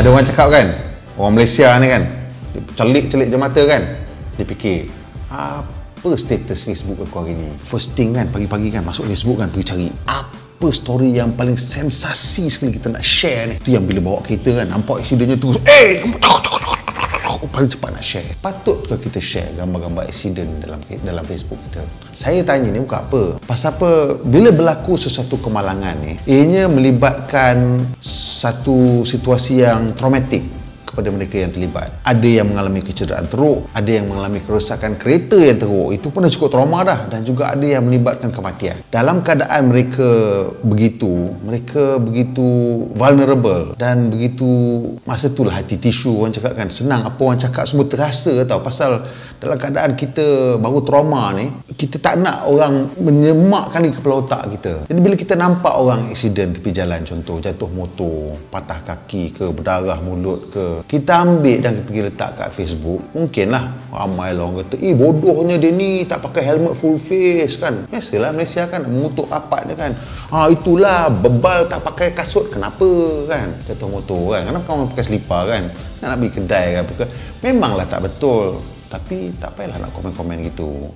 Ada orang cakap kan, orang Malaysia ni kan, dia celik-celik je mata kan, dia fikir, apa status Facebook aku hari ni? First thing kan, pagi-pagi kan, masuk Facebook kan, pergi cari apa story yang paling sensasi sekali kita nak share ni. Itu yang bila bawa kereta kan, nampak aksidennya terus, paling cepat nak share. Patut ke kita share gambar-gambar aksiden dalam Facebook kita? Saya tanya ni bukan apa. Pasal apa? Bila berlaku sesuatu kemalangan ni, ianya melibatkan satu situasi yang traumatik kepada mereka yang terlibat. Ada yang mengalami kecederaan teruk, ada yang mengalami kerosakan kereta yang teruk. Itu pun dah cukup trauma dah. Dan juga ada yang melibatkan kematian. Dalam keadaan mereka begitu vulnerable dan begitu, masa itulah hati tisu orang cakap kan, senang apa orang cakap semua terasa tau. Pasal dalam keadaan kita baru trauma ni, kita tak nak orang menyemakkan di kepala otak kita. Jadi bila kita nampak orang aksiden tepi jalan, contoh jatuh motor, patah kaki ke, berdarah mulut ke, kita ambil dan pergi letak kat Facebook, mungkinlah ramai lah orang kata, bodohnya dia ni tak pakai helmet full face kan. Biasalah Malaysia kan, mengutuk rapat dia kan, itulah bebal tak pakai kasut, kenapa kan jatuh motor kan, kenapa orang pakai selipar kan, nak pergi kedai kan. Memanglah tak betul, tapi tak payahlah nak komen-komen gitu.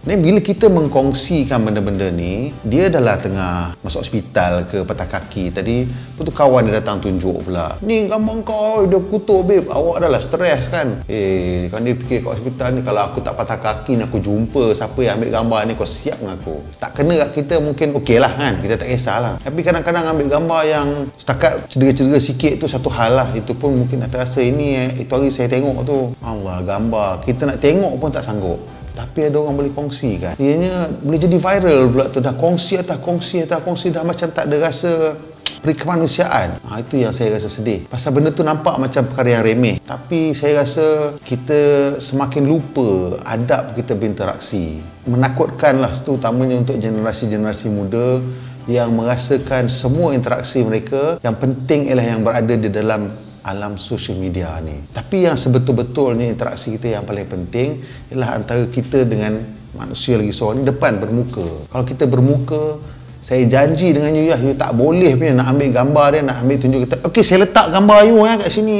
Ni bila kita mengkongsikan benda-benda ni, dia dah tengah masuk hospital ke, patah kaki tadi, lepas tu kawan dia datang tunjuk pula, ni gambar kau dia kutuk babe, awak dah lah stres kan. Kan dia fikir kat hospital ni, kalau aku tak patah kaki ni, aku jumpa siapa yang ambil gambar ni, kau siap dengan aku. Tak kena kat kita mungkin okey lah kan, kita tak kisahlah. Tapi kadang-kadang ambil gambar yang setakat cedera-cedera sikit tu satu hal lah, itu pun mungkin nak terasa ini itu hari saya tengok tu, Allah, gambar kita nak tengok pun tak sanggup. Tapi ada orang boleh kongsi kan. Ianya boleh jadi viral pula tu. Dah kongsi atas kongsi, dah macam tak ada rasa perikemanusiaan. Itu yang saya rasa sedih. Pasal benda tu nampak macam perkara yang remeh. Tapi saya rasa kita semakin lupa adab kita berinteraksi. Menakutkanlah terutamanya untuk generasi-generasi muda yang merasakan semua interaksi mereka yang penting ialah yang berada di dalam alam social media ni. Tapi yang sebetul-betulnya interaksi kita yang paling penting ialah antara kita dengan manusia lagi seorang ni depan bermuka. Kalau kita bermuka, saya janji dengan you tak boleh punya nak ambil gambar dia, nak ambil tunjuk kita, okey saya letak gambar you kat sini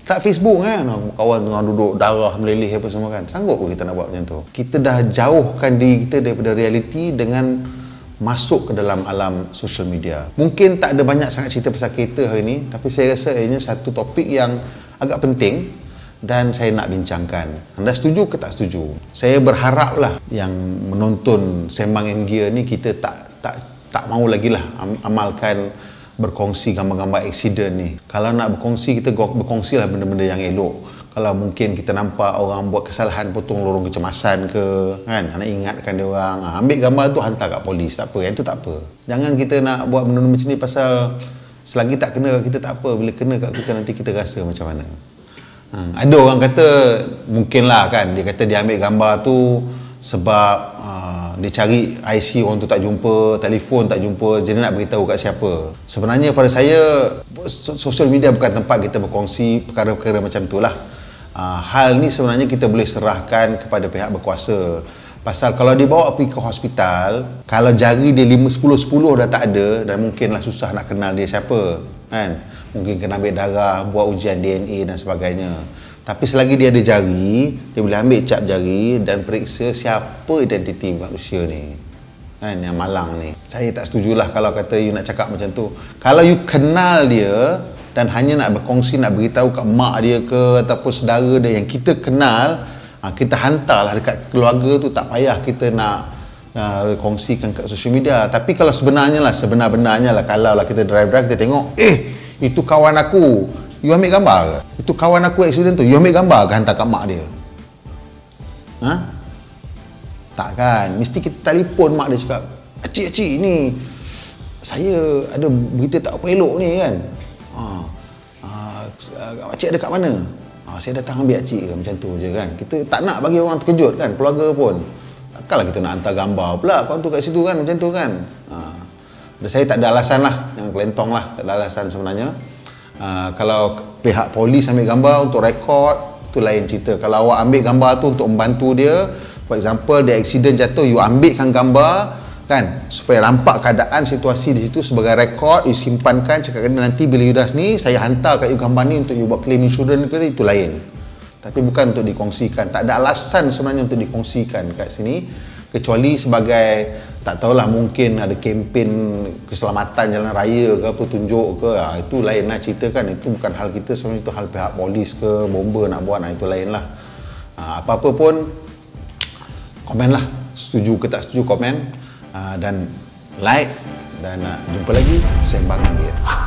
kat Facebook kan. Kawan tengah duduk darah meleleh apa semua kan. Sanggup ke kita nak buat macam tu? Kita dah jauhkan diri kita daripada realiti dengan masuk ke dalam alam social media. Mungkin tak ada banyak sangat cerita pasal kereta hari ni, tapi saya rasa ini satu topik yang agak penting dan saya nak bincangkan. Anda setuju ke tak setuju? Saya berharaplah yang menonton Sembang and Gear ni, kita tak mau lagi lah amalkan berkongsi gambar-gambar aksiden ni. Kalau nak berkongsi, kita berkongsilah benda-benda yang elok. Kalau mungkin kita nampak orang buat kesalahan, potong lorong kecemasan ke kan, nak ingatkan dia orang, ambil gambar tu hantar kat polis, tak apa, yang tu tak apa. Jangan kita nak buat benda macam ni, pasal selagi tak kena kat kita tak apa, bila kena kat kita nanti kita rasa macam mana. Ada orang kata mungkinlah kan, dia kata dia ambil gambar tu sebab dia cari IC orang tu tak jumpa, telefon tak jumpa, jadi nak beritahu kat siapa. Sebenarnya pada saya, sosial media bukan tempat kita berkongsi perkara-perkara macam tu lah. Hal ni sebenarnya kita boleh serahkan kepada pihak berkuasa. Pasal kalau dibawa pergi ke hospital, kalau jari dia 5-10 dah tak ada, dan mungkinlah susah nak kenal dia siapa kan. Mungkin kena ambil darah, buat ujian DNA dan sebagainya. Tapi selagi dia ada jari, dia boleh ambil cap jari dan periksa siapa identiti manusia ni kan, yang malang ni. Saya tak setujulah kalau kata you nak cakap macam tu. Kalau you kenal dia dan hanya nak berkongsi, nak beritahu kat mak dia ke ataupun saudara dia yang kita kenal, kita hantarlah dekat keluarga tu, tak payah kita nak kongsikan kat social media. Tapi kalau sebenar-benarnya lah, kalau lah kita drive-drive, kita tengok, itu kawan aku, you ambil gambar ke? Itu kawan aku aksiden tu, you ambil gambar ke hantar kat mak dia? Tak kan? Mesti kita telefon mak dia, cakap, Acik ni saya ada berita tak apa elok ni kan. Acik ada kat mana? Saya datang ambil acik ke, macam tu je kan. Kita tak nak bagi orang terkejut kan, keluarga pun. Takkanlah kita nak hantar gambar pula kawan tu kat situ kan, macam tu kan. Dan saya tak ada alasan lah, yang kelentong lah, tak ada alasan sebenarnya. Kalau pihak polis ambil gambar untuk rekod, tu lain cerita. Kalau awak ambil gambar tu untuk membantu dia, for example dia aksiden jatuh, you ambilkan gambar kan, supaya nampak keadaan situasi di situ sebagai rekod, you simpankan, cakap nanti bila you dah ni, saya hantar kat you gambar ni untuk you buat claim insurans ke, itu lain. Tapi bukan untuk dikongsikan. Tak ada alasan sebenarnya untuk dikongsikan kat sini, kecuali sebagai, tak tahulah, mungkin ada kempen keselamatan jalan raya ke apa, tunjuk ke, itu lain lah cerita kan. Itu bukan hal kita sebenarnya, itu hal pihak polis ke, bomba nak buat, itu lain lah. Apa-apa pun, komen lah, setuju ke tak setuju komen, dan like, dan jumpa lagi Sembangan Gear.